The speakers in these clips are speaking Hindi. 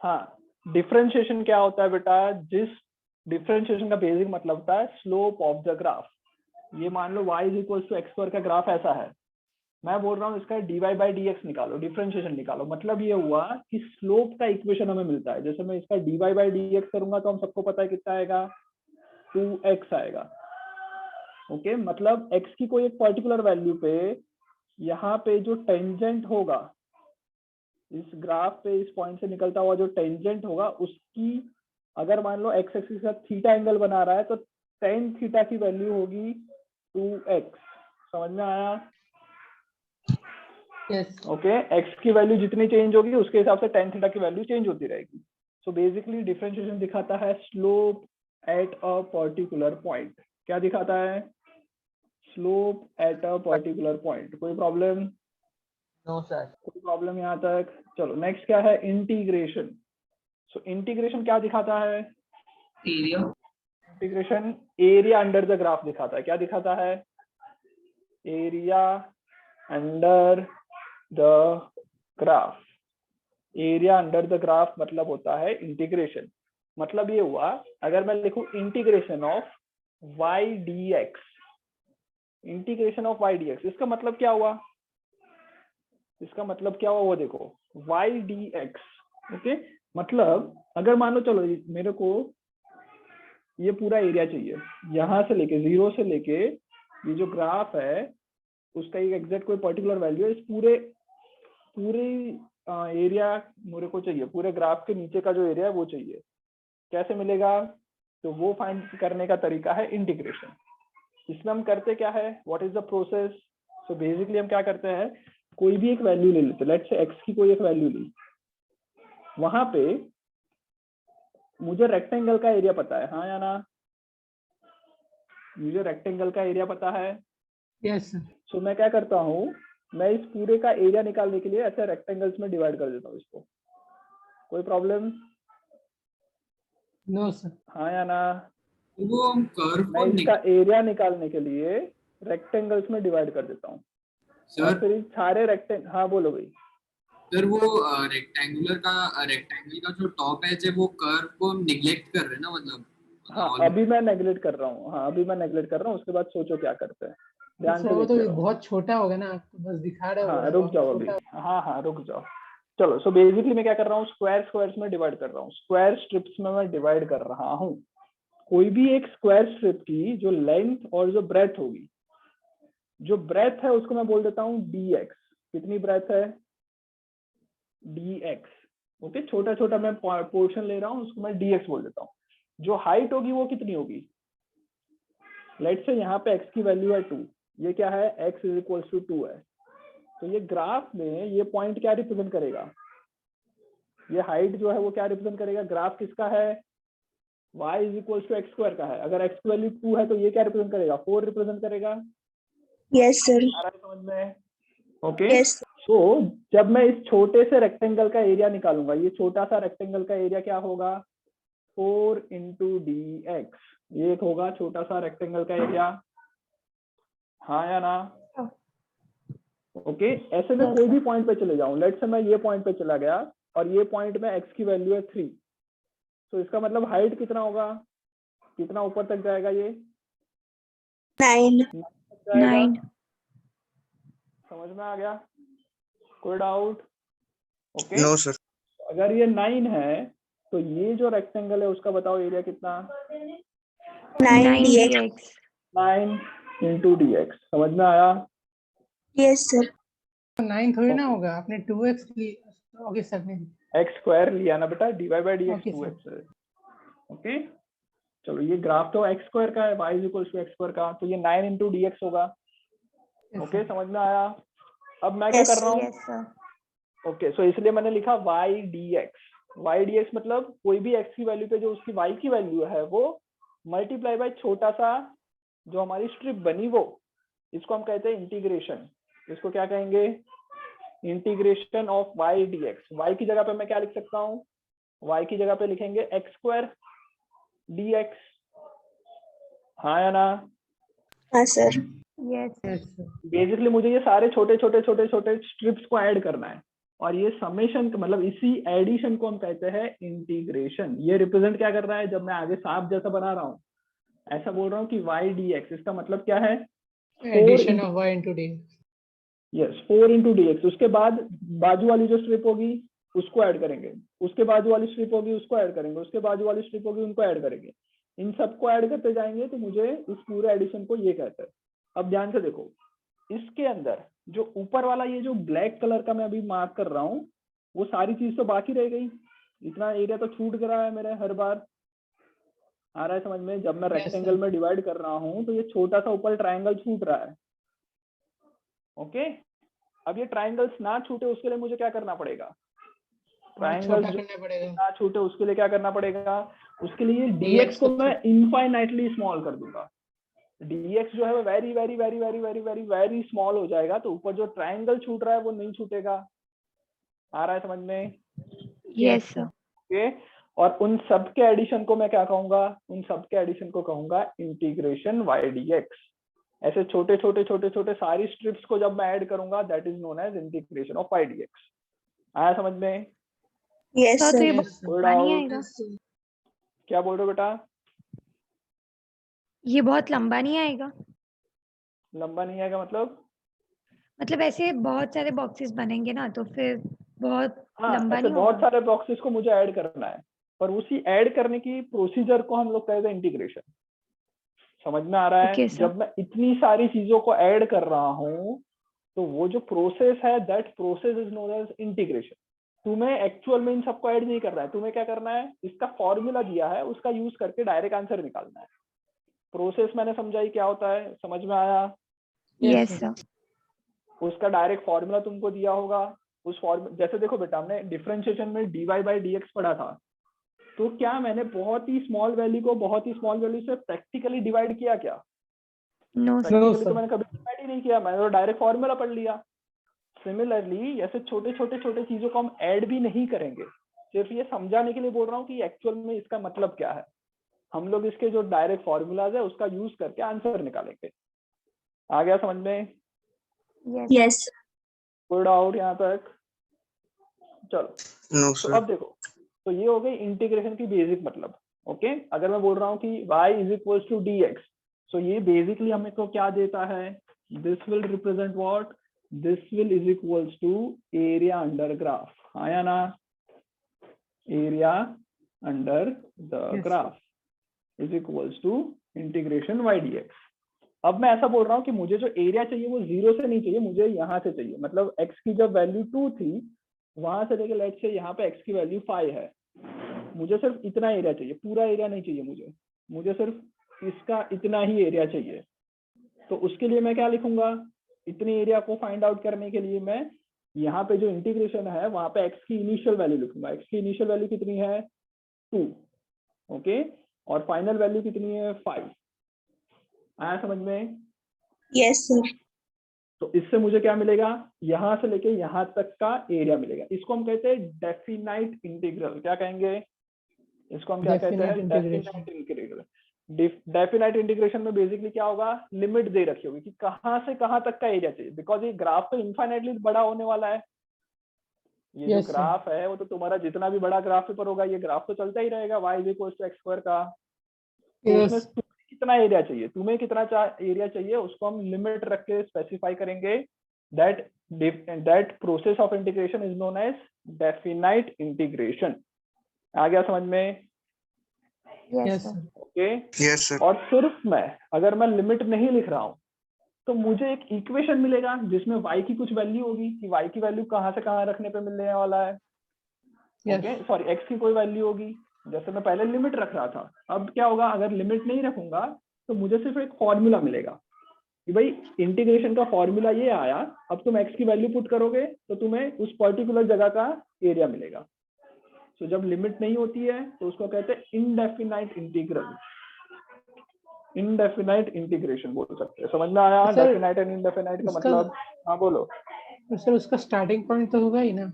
हाँ, डिफरेंशिएशन क्या होता है बेटा, जिस डिफरेंशिएशन का बेसिक मतलब होता है स्लोप ऑफ द ग्राफ। ये मान लो y is equal to x square का ग्राफ ऐसा है, मैं बोल रहा हूँ इसका dy बाई डी एक्स निकालो, डिफरेंशिएशन निकालो। मतलब ये हुआ कि स्लोप का इक्वेशन हमें मिलता है। जैसे मैं इसका dy बाई डी एक्स करूंगा तो हम सबको पता है कितना आएगा, 2x आएगा। ओके, मतलब x की कोई एक पर्टिकुलर वैल्यू पे यहाँ पे जो टेंजेंट होगा, इस ग्राफ पे इस पॉइंट से निकलता हुआ जो टेंजेंट होगा, उसकी अगर मान लो x एक्सिस के साथ थीटा एंगल बना रहा है तो tan थीटा की वैल्यू होगी 2x। समझ में आया? यस। ओके, x की वैल्यू जितनी चेंज होगी उसके हिसाब से tan थीटा की वैल्यू चेंज होती रहेगी। सो बेसिकली डिफरेंशिएशन दिखाता है slope at a particular point. क्या दिखाता है? Slope at a particular point. कोई प्रॉब्लम? No sir. कोई प्रॉब्लम यहाँ तक? चलो नेक्स्ट क्या है, इंटीग्रेशन। सो इंटीग्रेशन क्या दिखाता है? Area. Integration area under the graph दिखाता है। क्या दिखाता है? Area under the graph. Area under the graph मतलब होता है इंटीग्रेशन। मतलब ये हुआ, अगर मैं लिखूं integration of y dx, integration of y dx, इसका मतलब क्या हुआ? इसका मतलब क्या हुआ वो देखो, y dx। ओके, मतलब अगर मान लो, चलो मेरे को ये पूरा एरिया चाहिए, यहाँ से लेके जीरो से लेके ये जो ग्राफ है उसका एक एग्जैक्ट कोई पर्टिकुलर वैल्यू है, इस पूरे एरिया मेरे को चाहिए, पूरे ग्राफ के नीचे का जो एरिया है वो चाहिए। कैसे मिलेगा? तो वो फाइंड करने का तरीका है इंटीग्रेशन। इसमें हम करते क्या है, what is the process? So basically हम क्या करते हैं, कोई भी एक वैल्यू ले लेते, लेट्स से एक्स की कोई एक वैल्यू ली, वहां पे मुझे रेक्टेंगल का एरिया पता है, हाँ या ना? मुझे रेक्टेंगल का एरिया पता है। Yes sir. सो मैं क्या करता हूँ, मैं इस पूरे का एरिया निकालने के लिए ऐसे रेक्टेंगल्स में डिवाइड कर देता हूँ इसको। कोई प्रॉब्लम? No sir. हाँ या ना? वो हम कर्व मैं को इसका एरिया निकालने के लिए रेक्टेंगल्स में डिवाइड कर देता हूँ और सर फिर इस सारे रेक्टेंगल, हाँ बोलो भाई। सर वो रेक्टेंगल का जो टॉप एज है वो कर्व को हम निग्लेक्ट कर रहे हैं ना, मतलब हाँ अभी मैं नेगलेक्ट कर रहा हूँ, हाँ अभी मैं नेगलेक्ट कर रहा हूँ, उसके बाद सोचो क्या करते हैं, ध्यान सर से वो तो देखते रहो। बहुत छोटा होगा ना, आपको बस दिखा रहे हो हाँ रुक बहुत जाओ अभी, छोटा। हाँ हाँ रुक जाओ। चलो सो बेसिकली मैं क्या कर रहा हूँ, स्क्वायर्स में डिवाइड कर रहा हूँ, स्क्वायर स्ट्रिप्स में मैं डिवाइड कर रहा हूँ। कोई भी एक स्क्वायर स्ट्रिप की जो लेंथ और जो ब्रेथ होगी, जो ब्रेथ है उसको मैं बोल देता हूँ dx। कितनी ब्रेथ है? dx। ओके, छोटा छोटा मैं पोर्शन ले रहा हूँ, उसको मैं dx बोल देता हूँ। जो हाइट होगी वो कितनी होगी? लेट्स से यहाँ पे x की वैल्यू है 2, ये क्या है, x इज इक्वल टू 2 है। तो ये ग्राफ में ये पॉइंट क्या रिप्रेजेंट करेगा? ये हाइट जो है वो क्या रिप्रेजेंट करेगा? ग्राफ किसका है? y is equal to x square का है। अगर x की वैल्यू 2 है तो ये क्या रिप्रेजेंट करेगा? 4 रिप्रेजेंट करेगा। Yes sir. आ रहा है समझ में? Okay, yes. सो जब मैं इस छोटे से रेक्टेंगल का एरिया निकालूंगा, ये छोटा सा रेक्टेंगल का एरिया क्या होगा? 4 इंटू dx। ये एक होगा छोटा सा रेक्टेंगल का एरिया, हाँ या ना? ओके, ऐसे में कोई भी पॉइंट पे चले जाऊं, लेट्स से मैं ये पॉइंट पे चला गया और ये पॉइंट में x की वैल्यू है 3, तो इसका मतलब हाइट कितना होगा? कितना ऊपर तक जाएगा ये? 9। जाएगा। समझ में आ गया? कोई डाउट? Okay, no sir. अगर ये 9 है तो ये जो रेक्टेंगल है उसका बताओ एरिया कितना? 9 dx। 9 into dx। समझ में आया? Yes sir. 9 थोड़ी ना होगा, आपने 2x लिया। Okay sir. एक्स स्क्वायर लिया ना बेटा, dy by d x okay 2x है। ओके, चलो ये ग्राफ तो एक्स स्क्वायर का है, y is equal to x square का, तो ये 9 इंटू dx होगा। ओके, समझ में आया? अब मैं क्या Yes, कर रहा हूँ? yes, sir. ओके, सो इसलिए मैंने लिखा y dx। y dx मतलब कोई भी x की वैल्यू पे जो उसकी y की वैल्यू है वो मल्टीप्लाई बाय छोटा सा जो हमारी स्ट्रिप बनी वो, इसको हम कहते हैं इंटीग्रेशन। इसको क्या कहेंगे? Integration of y dx। y की जगह पे मैं क्या लिख सकता हूँ? y की जगह पे लिखेंगे एक्स स्क्वायर dx, हाँ या ना? हाँ सर। Yes sir. बेसिकली मुझे ये सारे छोटे छोटे छोटे छोटे स्ट्रिप्स को ऐड करना है और ये समेशन मतलब इसी एडिशन को हम कहते हैं इंटीग्रेशन। ये रिप्रेजेंट क्या कर रहा है, जब मैं आगे सांप जैसा बना रहा हूँ, ऐसा बोल रहा हूँ कि y dx, इसका मतलब क्या है, addition of y into dx। Yes 4 into dx। उसके बाद बाजू वाली जो स्ट्रिप होगी उसको ऐड करेंगे, उसके बाजू वाली स्ट्रिप होगी उसको ऐड करेंगे, उसके बाजू वाली स्ट्रिप होगी उनको ऐड करेंगे। इन सबको ऐड करते जाएंगे तो मुझे इस पूरे एडिशन को ये कहते हैं। अब ध्यान से देखो, इसके अंदर जो ऊपर वाला ये जो ब्लैक कलर का मैं अभी मार्क कर रहा हूँ, वो सारी चीज तो बाकी रह गई, इतना एरिया तो छूट रहा है मेरे हर बार। आ रहा है समझ में? जब मैं रेक्टेंगल में डिवाइड कर रहा हूँ तो ये छोटा सा ऊपर ट्राइंगल छूट रहा है। ओके, अब ये ट्राइंगल्स ना छूटे उसके लिए मुझे क्या करना पड़ेगा, ट्राइंगल्स करना पड़ेगा। ना छूटे उसके लिए क्या करना पड़ेगा, उसके लिए dx को मैं इनफाइनाइटली स्मॉल कर दूंगा। dx जो है वो very very very very very very very small हो जाएगा, तो ऊपर जो ट्राइंगल छूट रहा है वो नहीं छूटेगा। आ रहा है समझ में? Yes sir. ओके, और उन सब के एडिशन को मैं क्या कहूंगा, उन सब के एडिशन को कहूंगा इंटीग्रेशन y dx। ऐसे छोटे छोटे छोटे छोटे सारी स्ट्रिप्स को जब मैं ऐड करूंगा, that is known as integration of y dx। आया समझ में? Yes, सर तो sir. ये Yes, sir. बहुत नहीं आएगा, क्या बोल रहे हो बेटा? ये बहुत लंबा नहीं आएगा, लंबा नहीं आएगा मतलब ऐसे बहुत सारे बॉक्सेस बनेंगे ना तो फिर बहुत हाँ, लंबा ऐसे नहीं बहुत होगा। सारे बॉक्सेस को मुझे ऐड करना है, पर उसी ऐड करने की प्रोसीजर को हम लोग कहते हैं इंटीग्रेशन। समझ में आ रहा है? Okay, sir. जब मैं इतनी सारी चीजों को ऐड कर रहा हूँ तो वो जो प्रोसेस है, that process is known as integration. तुम्हें एक्चुअल में इन सबको ऐड नहीं करना है, तुम्हें क्या करना है, इसका फॉर्मूला दिया है उसका यूज करके डायरेक्ट आंसर निकालना है। प्रोसेस मैंने समझाई क्या होता है, समझ में आया? Yes sir. उसका डायरेक्ट फॉर्मूला तुमको दिया होगा। उस फॉर्मूला जैसे देखो बेटा, हमने डिफरेंशिएशन में dy by dx पढ़ा था, तो क्या मैंने बहुत ही स्मॉल वैल्यू को बहुत ही स्मॉल वैल्यू से प्रैक्टिकली डिवाइड किया क्या? No sir. प्रैक्टिकली तो मैंने कभी डिवाइड ही नहीं किया, मैंने तो डायरेक्ट फॉर्मूला पढ़ लिया। सिमिलरली ऐसे छोटे छोटे छोटे चीजों को हम ऐड भी नहीं करेंगे, सिर्फ ये समझाने के लिए बोल रहा हूँ कि एक्चुअल में इसका मतलब क्या है। हम लोग इसके जो डायरेक्ट फॉर्मूलाज है उसका यूज करके आंसर निकालेंगे। आ गया समझ में? Yes. कोई डाउट यहाँ तक? चलो, नो तो सर। अब देखो, तो ये हो गई इंटीग्रेशन की बेसिक मतलब। ओके, अगर मैं बोल रहा हूँ कि y is equal to dx, so ये बेसिकली हमें को क्या देता है, this will represent what, this will is equals to area under graph. आया ना? Area under the Yes. Graph is equals to integration y dx। अब मैं ऐसा बोल रहा हूँ कि मुझे जो एरिया चाहिए वो 0 से नहीं चाहिए, मुझे यहाँ से चाहिए। मतलब x की जब वैल्यू 2 थी, वहां से लेके लेट से यहाँ पे x की वैल्यू 5 है, मुझे सिर्फ इतना एरिया चाहिए, पूरा एरिया नहीं चाहिए मुझे सिर्फ इसका इतना ही एरिया चाहिए। तो उसके लिए मैं क्या लिखूंगा, इतने एरिया को फाइंड आउट करने के लिए मैं यहाँ पे जो इंटीग्रेशन है वहां पे x की इनिशियल वैल्यू लिखूंगा। x की इनिशियल वैल्यू कितनी है, 2। ओके, और फाइनल वैल्यू कितनी है, 5। आया समझ में? Yes, sir. तो इससे मुझे क्या मिलेगा, यहां से लेके यहां तक का एरिया मिलेगा। इसको हम कहते हैं डेफिनाइट इंटीग्रल। क्या कहेंगे इसको, हम क्या कहते हैं, डेफिनाइट इंटीग्रल। डेफिनाइट इंटीग्रेशन में बेसिकली क्या होगा, लिमिट दे रखी होगी कि कहां से कहां तक का एरिया चाहिए, बिकॉज ये ग्राफ तो इनफाइनाइटली बड़ा होने वाला है। ये जो Yes, sir. ग्राफ है वो तो तुम्हारा जितना भी बड़ा ग्राफ पेपर होगा, ये ग्राफ तो चलता ही रहेगा y is equal to x square का। तो Yes. उसमें तुम्हें कितना एरिया चाहिए, तुम्हें कितना एरिया चाहिए, उसको हम लिमिट रख के स्पेसिफाई करेंगे। That process of integration is known as definite integration. आ गया समझ में? Yes, sir. Okay, yes sir. और सिर्फ मैं अगर मैं लिमिट नहीं लिख रहा हूँ तो मुझे एक इक्वेशन मिलेगा जिसमें y की कुछ वैल्यू होगी कि y की वैल्यू कहाँ से कहाँ रखने पे मिलने वाला है। Yes. ओके, सॉरी, x की कोई वैल्यू होगी, जैसे मैं पहले लिमिट रख रहा था। अब क्या होगा, अगर लिमिट नहीं रखूंगा तो मुझे सिर्फ एक फॉर्मूला मिलेगा कि भाई इंटीग्रेशन का फॉर्मूला ये आया, अब तुम x की वैल्यू पुट करोगे तो तुम्हें उस पर्टिकुलर जगह का एरिया मिलेगा। तो जब लिमिट नहीं होती है तो उसको कहते हैं इनडेफिनाइट इंटीग्रल, इनडेफिनाइट इंटीग्रेशन बोल सकते हैं। समझ में आया सर, डेफिनाइट एंड इनडेफिनाइट का उसका- मतलब? हाँ बोलो। तो सर उसका स्टार्टिंग पॉइंट तो होगा ही ना।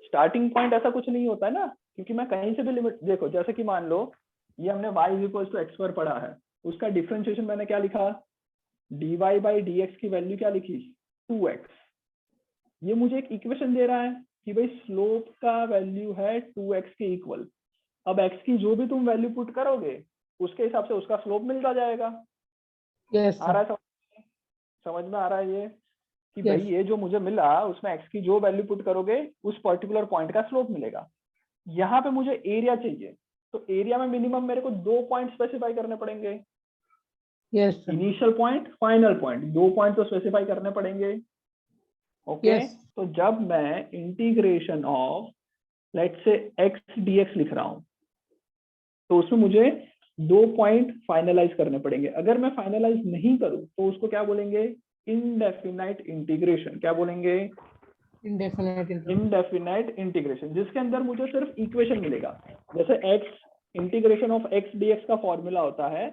स्टार्टिंग पॉइंट ऐसा कुछ नहीं होता है ना, क्योंकि मैं कहीं से भी लिमिट, देखो जैसे कि मान लो ये हमने y is equal to x square पढ़ा है, उसका डिफरेंशिएशन मैंने क्या लिखा, dy by dx की वैल्यू क्या लिखी, 2x। ये मुझे एक इक्वेशन दे रहा है कि भाई स्लोप का वैल्यू है 2x के इक्वल। अब x की जो भी तुम वैल्यू पुट करोगे उसके हिसाब से उसका स्लोप मिलता जाएगा। यस आ रहा है समझ में आ रहा है ये कि Yes. भाई ये जो मुझे मिला उसमें x की जो वैल्यू पुट करोगे उस पर्टिकुलर पॉइंट का स्लोप मिलेगा। यहाँ पे मुझे एरिया चाहिए, तो एरिया में मिनिमम मेरे को 2 पॉइंट स्पेसिफाई करने पड़ेंगे। Yes initial point, final point, 2 point तो स्पेसिफाई करने पड़ेंगे। Okay Yes. तो जब मैं integration of let's say x dx लिख रहा हूं तो उसमें मुझे 2 पॉइंट फाइनलाइज करने पड़ेंगे। अगर मैं फाइनलाइज नहीं करूं तो उसको क्या बोलेंगे? Indefinite integration. क्या बोलेंगे? indefinite interval. इनडेफिनाइट इंटीग्रेशन, जिसके अंदर मुझे सिर्फ इक्वेशन मिलेगा। जैसे x integration of x dx का फॉर्मूला होता है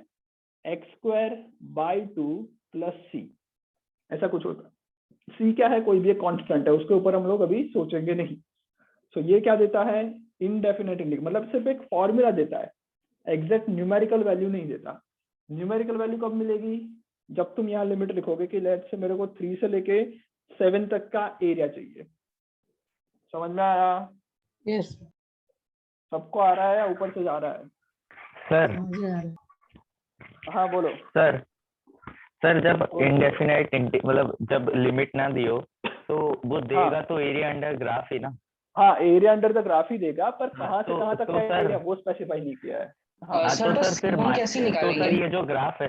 x²/2 + c, ऐसा कुछ होता है। c क्या है? कोई भी एक कांस्टेंट है, उसके ऊपर हम लोग अभी सोचेंगे नहीं। तो ये क्या देता है? इनडेफिनाइट इंटीग्रेशन, मतलब सिर्फ एक फॉर्मूला देता है, एग्जैक्ट न्यूमेरिकल वैल्यू नहीं देता। न्यूमेरिकल वैल्यू कब मिलेगी? जब तुम यहाँ लिमिट लिखोगे कि लेट्स से मेरे को 3 से लेके 7 तक का एरिया चाहिए। समझ में आया? Yes. सबको आ रहा है या ऊपर से जा रहा है? सर समझ आ रहा है. हाँ बोलो। सर सर जब इनडेफिनाइट मतलब जब लिमिट ना दियो तो वो देगा तो एरिया अंडर ग्राफ ही ना। हाँ एरिया अंडर द ग्राफ ही देगा, पर कहाँ से तो- कहाँ तक तो का सर- एरिया वो स्पेसिफाई नहीं किया है। हाँ हाँ, सर तो बस सर फिर हम कैसे तो निकालेंगे? सर ये जो ग्राफ है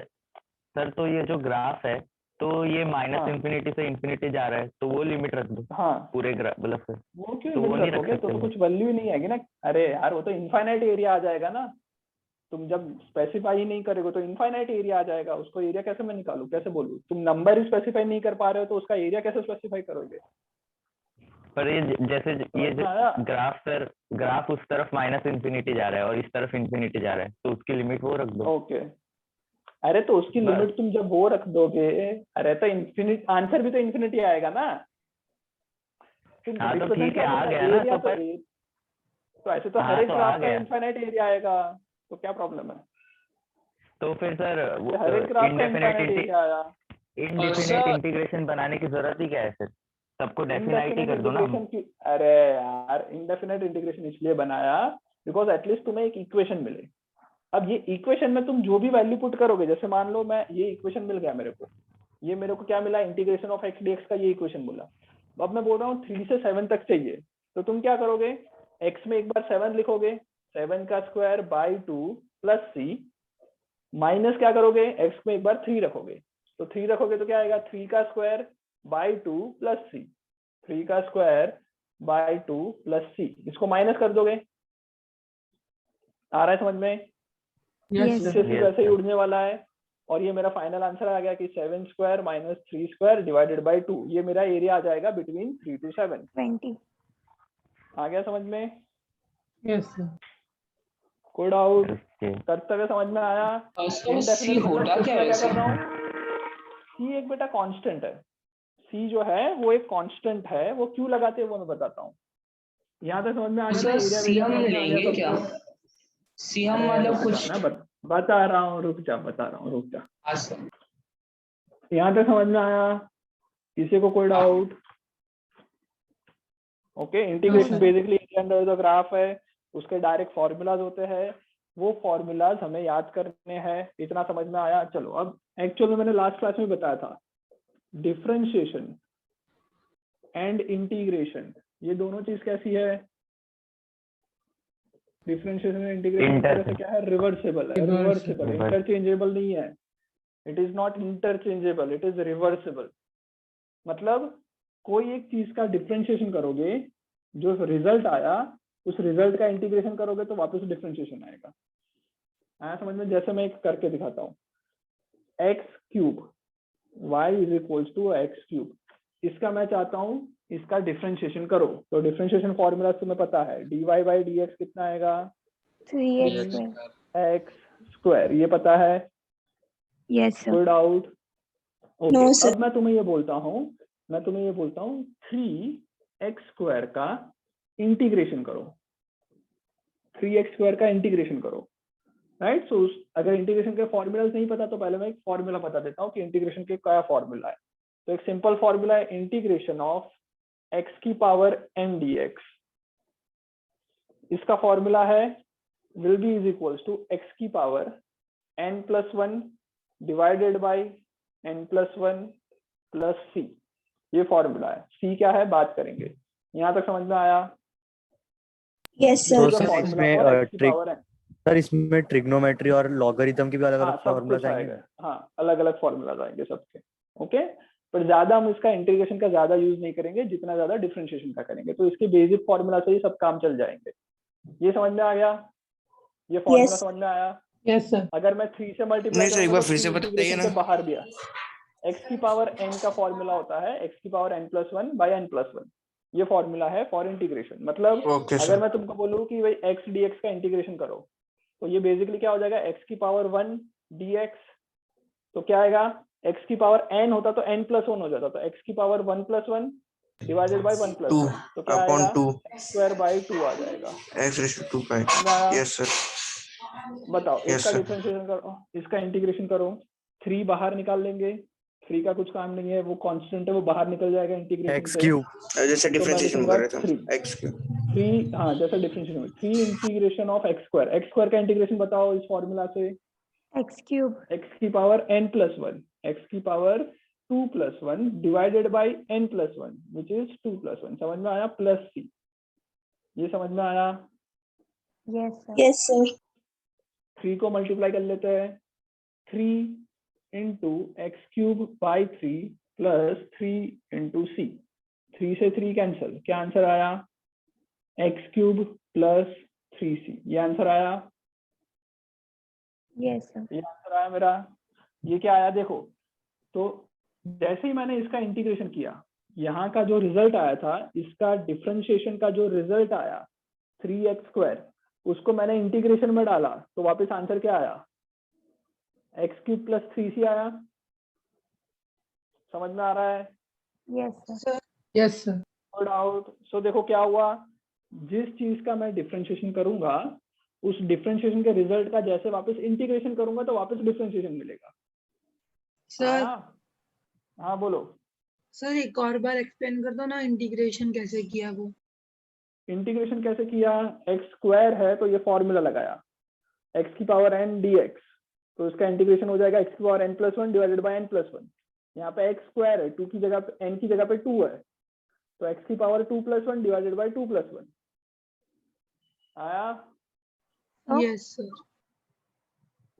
सर, तो ये जो ग्राफ है तो ये माइनस हाँ। इंफिनिटी से इंफिनिटी जा रहा है, तो वो लिमिट रख दो हाँ पूरे ग्राफ मतलब फिर। वो क्यों तो वो लिमिट नहीं रख रखोगे? तो सकते कुछ वैल्यू ही नहीं आएगी ना। अरे यार वो तो इनफाइनाइट एरिया आ जाएगा ना। तुम जब स्पेसिफाई ही नहीं करोगे तो इनफाइनाइट एरिया आ जाएगा। उसको एरिया कैसे मैं निकालूं, कैसे बोलूं? तुम नंबर ही स्पेसिफाई नहीं कर पा रहे हो तो उसका एरिया कैसे स्पेसिफाई करोगे? पर ये जैसे ये जो आया? ग्राफ सर, ग्राफ उस तरफ माइनस इंफिनिटी जा रहा है और इस तरफ इंफिनिटी जा रहा है, तो उसकी लिमिट वो रख दो। ओके अरे तो उसकी बस। लिमिट तुम जब वो रख दोगे, अरे तो इन्फिनिट आंसर भी तो इन्फिनिटी आएगा ना। तुम हाँ तो represent ठीक है, क्या आ करना? गया ना, एरिया तो पर तो ऐसे तो हाँ, हर एक तो आ ग्राफ का गया। इनफाइनाइट एरिया आएगा, तो क्या प्रॉब्लम है? तो फिर सर हर एक ग्राफ का इनफाइनाइट इंडेफिनाइट एरिया आया। इंडेफिनाइट इंटीग्रेशन बनाने की जरूरत ही क्या है सर? सबको डेफिनाइट ही कर दो ना। इंडेफिनाइट की अरे यार इंडेफिनाइट इंटीग्रेशन इसलिए बनाया बिकॉज एटलीस्ट तुम्हें एक इक्वेशन मिले। अब ये इक्वेशन में तुम जो भी वैल्यू पुट करोगे, जैसे मान लो मैं ये इक्वेशन मिल गया मेरे को, ये मेरे को क्या मिला? इंटीग्रेशन ऑफ x dx का ये इक्वेशन मिला। अब मैं बोल रहा हूँ 3 से 7 तक चाहिए, तो तुम क्या करोगे? x में एक बार 7 लिखोगे, 7²/2 + c, माइनस क्या करोगे? x में एक बार 3 रखोगे, तो 3 रखोगे तो क्या आएगा? 3²/2 + c, 3²/2 + c, इसको माइनस कर दोगे। आ रहा है समझ में? Yes. Yes. जैसे Yes, वैसे ही sir. उड़ने वाला है। और ये मेरा फाइनल आंसर आ गया कि 7² - 3² / 2, ये मेरा एरिया आ जाएगा बिटवीन 3 to 7। 20. आ गया समझ में? Yes. sir. कोई डाउट? Okay. करते हुए समझ में आया? सर सी Indefinite मतलब होता कुछ क्या मैं क्या वैसे? कर रहा हूँ? c एक बेटा कांस्टेंट है। c जो है वो एक कांस्टेंट है। वो क्यों लगाते हैं वो मैं बताता हूँ। यहाँ तक समझ में आ गया ना? सर एरिया सी हम समझ में आ गया लेंगे क्या? सबको? सी हम अरे मतलब रुक कुछ जा, मैं बता रहा हूँ, रुक जा, बता रहा हूँ, रुक जा। हाँ सर। यहाँ तक समझ में आया? किसी को कोई doubt? Okay integration sir. Basically under the graph है, उसके डायरेक्ट फॉर्मूलाज होते हैं, वो फॉर्मूलाज हमें याद करने हैं। इतना समझ में आया? चलो अब एक्चुअल में मैंने लास्ट क्लास में बताया था डिफरेंशिएशन एंड इंटीग्रेशन, ये दोनों चीज कैसी है? डिफरेंशिएशन एंड इंटीग्रेशन एक तरह से क्या है? रिवर्सिबल है। रिवर्सिबल, इंटरचेंजेबल नहीं है। It is not interchangeable, it is reversible. मतलब कोई एक चीज का डिफरेंशिएशन करोगे, जो रिजल्ट आया उस रिजल्ट का इंटीग्रेशन करोगे तो वापस डिफरेंशिएशन आएगा। आया समझ में? जैसे मैं एक करके दिखाता हूँ, x³ y = x³, इसका मैं चाहता हूँ इसका डिफरेंशिएशन करो, तो डिफरेंशिएशन फॉर्मूला तुम्हें पता है, dy/dx कितना आएगा? 3x². x², ये पता है? Yes, sir. कोई डाउट? No, okay sir. अब मैं तुम्हें ये बोलता हूँ 3x² का इंटीग्रेशन करो, 3x² का इंटीग्रेशन करो, राइट? सो अगर इंटीग्रेशन के फॉर्मूलाज नहीं पता तो पहले मैं एक फॉर्मूला बता देता हूँ कि इंटीग्रेशन के क्या फॉर्मूला है। तो एक सिंपल फॉर्मूला है इंटीग्रेशन ऑफ x की पावर n dx। इसका फॉर्मूला है will be is equals to x की power n plus 1 divided by n plus 1 plus c। ये फॉर्मूला है। c क्या है बात करेंगे। यहाँ तक समझ में आया? Yes, This sir. is the sir formula इसमें for x की ट्रिक power n। सर इसमें ट्रिग्नोमेट्री और लॉगरिथम की भी अलग हाँ अलग सब फॉर्मूला कुछ आएंगे। आएगा। हाँ अलग अलग फॉर्मूलाज आएंगे सबके। ओके, पर ज्यादा हम इसका इंटीग्रेशन का ज्यादा यूज नहीं करेंगे जितना ज्यादा डिफरेंशिएशन का करेंगे। तो इसके बेसिक फॉर्मूला से ही सब काम चल जाएंगे। ये समझ में आ गया? ये फॉर्मूला Yes. समझ में आया? Yes sir. अगर मैं 3 से मल्टीप्लाई नहीं सर, एक करूंगा बार तो फिर से 3 बताइए इंटीग्रेशन ना। के बाहर भी है। x की पावर n का फॉर्मूला होता है x की power n plus 1 by n plus 1। ये फॉर्मूला है फॉर इंटीग्रेशन। मतलब ओके अगर सर। मैं तुमको बोलूं कि भाई x dx का इंटीग्रेशन करो तो ये बेसिकली क्या हो जाएगा x की पावर 1 dx। तो क्या आएगा? x की पावर n होता तो n plus 1 हो जाता। तो x की power 1 plus 1 divided by 1 plus 2 1 तो क्या अपॉन आएगा? 2 x square by 2 आ जाएगा। x रेज़ टू 2 पाई। समझ आया? Yes sir. बताओ Yes, इसका sir. डिफरेंशिएशन करो, इसका इंटीग्रेशन करो। 3 बाहर निकाल लेंगे। 3 का कुछ काम नहीं है, वो कांस्टेंट है, वो बाहर निकल जाएगा इंटीग्रेशन एक्स से। क्यूब। जैसे तो मैं डिफरेंशिएशन लिखूंगा कर रहे थे 3 x क्यूब। 3 हाँ जैसा differentiation 3 integration of x square का इंटीग्रेशन बताओ इस फॉर्मूला से। एक्स क्यूब x की पावर n plus 1 x की power 2 plus 1 divided by n plus 1 which is 2 plus 1। समझ में आया? Plus c। ये समझ में आया? Yes sir. Yes, sir. 3 को मल्टीप्लाई कर लेते हैं। 3 into x cube by 3 plus 3 into c. 3 से 3 कैंसिल। क्या आंसर आया? X cube plus 3c। ये आंसर आया? Yes sir. ये आंसर आया मेरा। ये क्या आया देखो। तो जैसे ही मैंने इसका इंटीग्रेशन किया, यहाँ का जो रिजल्ट आया था, इसका डिफरेंशिएशन का जो रिजल्ट आया 3x स्क्वायर, उसको मैंने इंटीग्रेशन में डाला तो वापस आंसर क्या आया? एक्स क्यूब प्लस 3c आया। समझ में आ रहा है? Yes sir. Yes sir. No doubt. So देखो क्या हुआ, जिस चीज का मैं डिफरेंशिएशन करूंगा उस डिफरेंशिएशन के रिजल्ट का जैसे वापस इंटीग्रेशन करूंगा तो वापस डिफरेंशिएशन मिलेगा। सर हाँ बोलो। सर एक और बार एक्सप्लेन कर दो ना, इंटीग्रेशन कैसे किया वो। इंटीग्रेशन कैसे किया? एक्स स्क्वायर है तो ये फॉर्मूला लगाया x की पावर n dx, तो इसका इंटीग्रेशन हो जाएगा x की power n plus 1 divided by n plus 1। यहाँ पे x स्क्वायर है, 2 की जगह पे n की जगह पे 2 है, तो x की power 2 plus 1 divided by 2 plus 1 आया। Yes sir.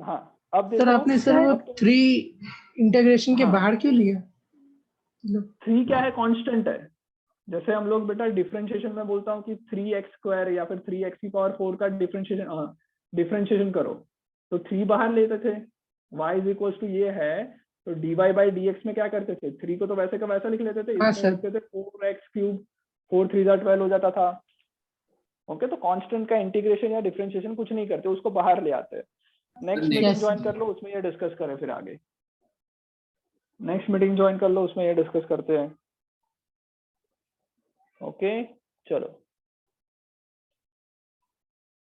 हाँ अब सर देखो आपने सर वो अब 3 इंटीग्रेशन के हाँ। बाहर क्यों लिया? मतलब 3 क्या है? कांस्टेंट है। जैसे हम लोग बेटा डिफरेंशिएशन में बोलता हूँ कि 3x स्क्वायर या फिर 3x की पावर 4 का डिफरेंशिएशन करो तो 3 बाहर लेते थे। y इज इक्वल टू ये है तो dy बाई dx में क्या करते थे? 3 को तो वैसे का वैसा लिख लेते थे, हाँ, इसमें सर। लिखते थे 4x क्यूब, 4 3 12 हो जाता था। ओके, तो कांस्टेंट का इंटीग्रेशन या डिफरेंशिएशन कुछ नहीं करते, उसको बाहर ले आते हैं। Next Yes. मीटिंग ज्वाइन कर लो, उसमें ये डिस्कस करें फिर आगे। नेक्स्ट मीटिंग ज्वाइन कर लो, उसमें ये डिस्कस करते हैं। ओके चलो।